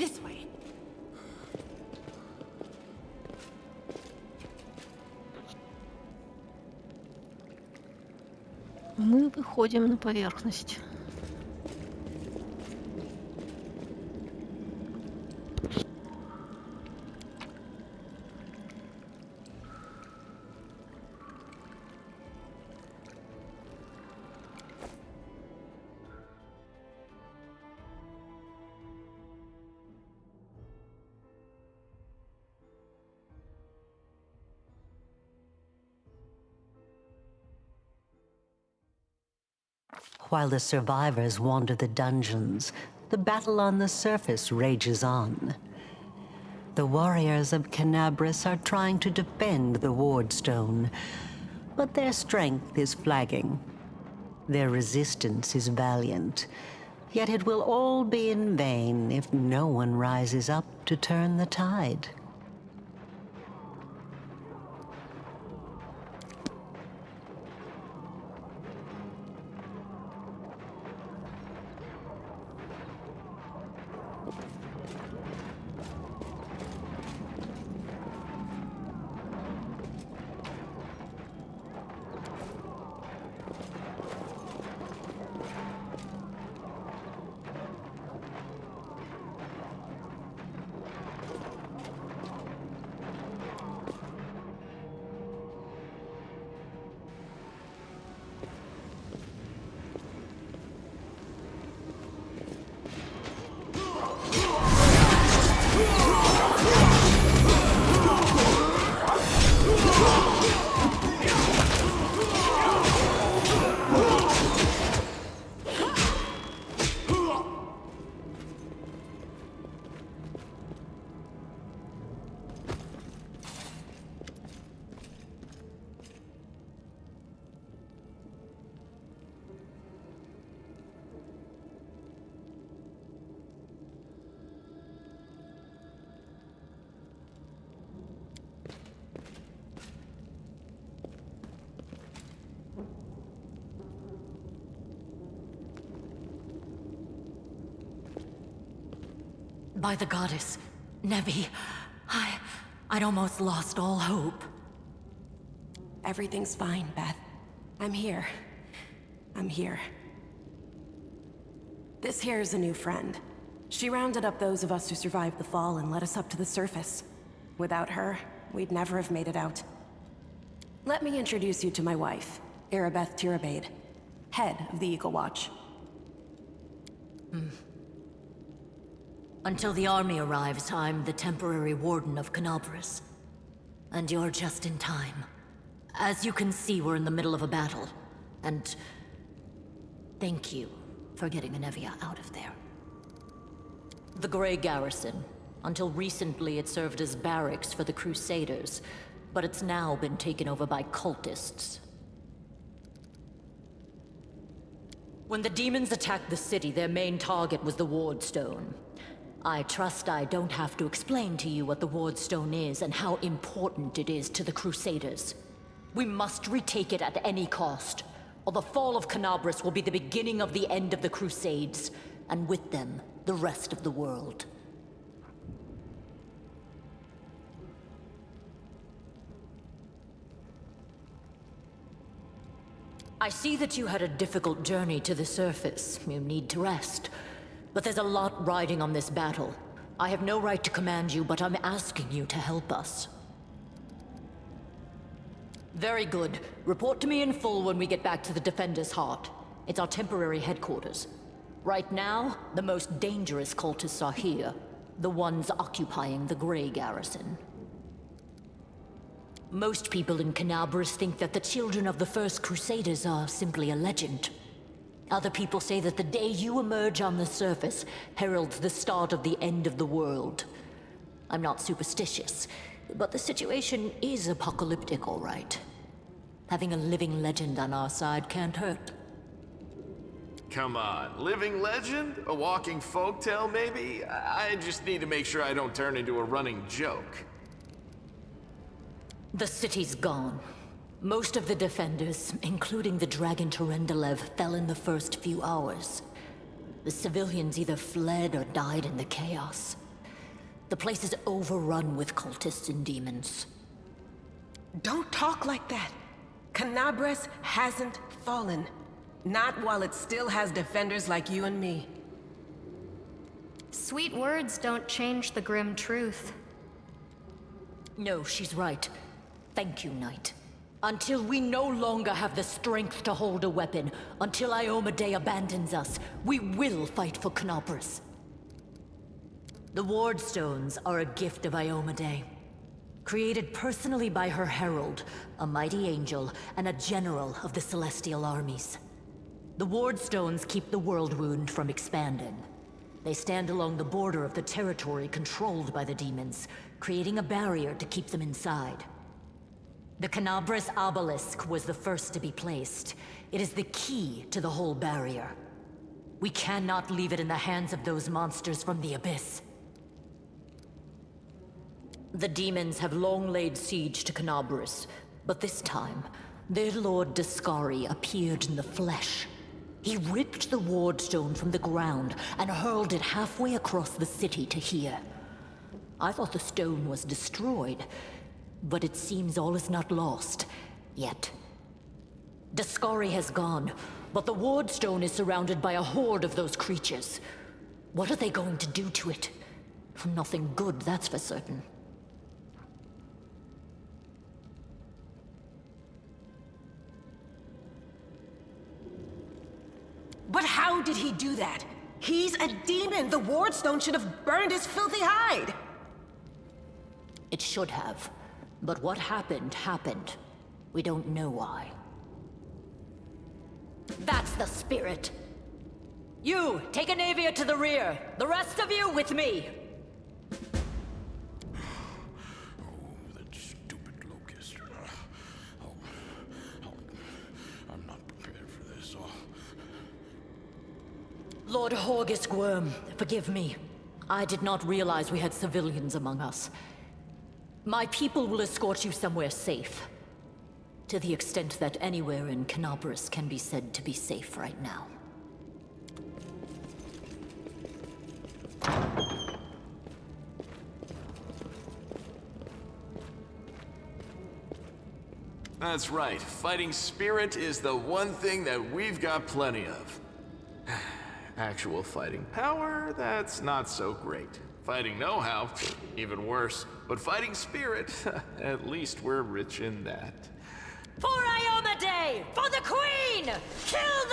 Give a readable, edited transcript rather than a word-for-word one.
This way. Мы выходим на поверхность. While the survivors wander the dungeons, the battle on the surface rages on. The warriors of Canabris are trying to defend the Wardstone, but their strength is flagging. Their resistance is valiant, yet it will all be in vain if no one rises up to turn the tide. By the goddess, Nevi, I'd almost lost all hope. Everything's fine, Beth. I'm here. I'm here. This here's a new friend. She rounded up those of us who survived the fall and led us up to the surface. Without her, we'd never have made it out. Let me introduce you to my wife, Arabeth Tirabade, head of the Eagle Watch. Until the army arrives, I'm the temporary warden of Canabris. And you're just in time. As you can see, we're in the middle of a battle. And thank you for getting Anevia out of there. The Grey Garrison. Until recently, it served as barracks for the Crusaders, but it's now been taken over by cultists. When the demons attacked the city, their main target was the Wardstone. I trust I don't have to explain to you what the Wardstone is and how important it is to the Crusaders. We must retake it at any cost, or the fall of Canabris will be the beginning of the end of the Crusades, and with them, the rest of the world. I see that you had a difficult journey to the surface. You need to rest. But there's a lot riding on this battle. I have no right to command you, but I'm asking you to help us. Very good. Report to me in full when we get back to the Defender's Heart. It's our temporary headquarters. Right now, the most dangerous cultists are here. The ones occupying the Grey Garrison. Most people in Canabris think that the children of the First Crusaders are simply a legend. Other people say that the day you emerge on the surface heralds the start of the end of the world. I'm not superstitious, but the situation is apocalyptic, all right. Having a living legend on our side can't hurt. Come on, living legend? A walking folktale, maybe? I just need to make sure I don't turn into a running joke. The city's gone. Most of the defenders, including the Dragon Terendelev, fell in the first few hours. The civilians either fled or died in the chaos. The place is overrun with cultists and demons. Don't talk like that. Canabres hasn't fallen. Not while it still has defenders like you and me. Sweet words don't change the grim truth. No, she's right. Thank you, Knight. Until we no longer have the strength to hold a weapon, until Iomedae abandons us, we will fight for Canabres. The Ward Stones are a gift of Iomedae. Created personally by her herald, a mighty angel, and a general of the Celestial armies. The Ward Stones keep the World Wound from expanding. They stand along the border of the territory controlled by the demons, creating a barrier to keep them inside. The Canabres Obelisk was the first to be placed. It is the key to the whole barrier. We cannot leave it in the hands of those monsters from the Abyss. The demons have long laid siege to Canabres, but this time, their lord Dascari appeared in the flesh. He ripped the Ward Stone from the ground and hurled it halfway across the city to here. I thought the stone was destroyed, but it seems all is not lost, yet. Dascari has gone, but the Ward Stone is surrounded by a horde of those creatures. What are they going to do to it? Nothing good, that's for certain. But how did he do that? He's a demon! The Ward Stone should have burned his filthy hide! It should have. But what happened, happened. We don't know why. That's the spirit! You, take Anavia to the rear. The rest of you with me! That stupid locust. I'm not prepared for this. Lord Horgus Worm, forgive me. I did not realize we had civilians among us. My people will escort you somewhere safe. To the extent that anywhere in Canabres can be said to be safe right now. That's right. Fighting spirit is the one thing that we've got plenty of. Actual fighting power, that's not so great. Fighting know-how, even worse. But fighting spirit, at least we're rich in that. For Iomedae! For the Queen! Kill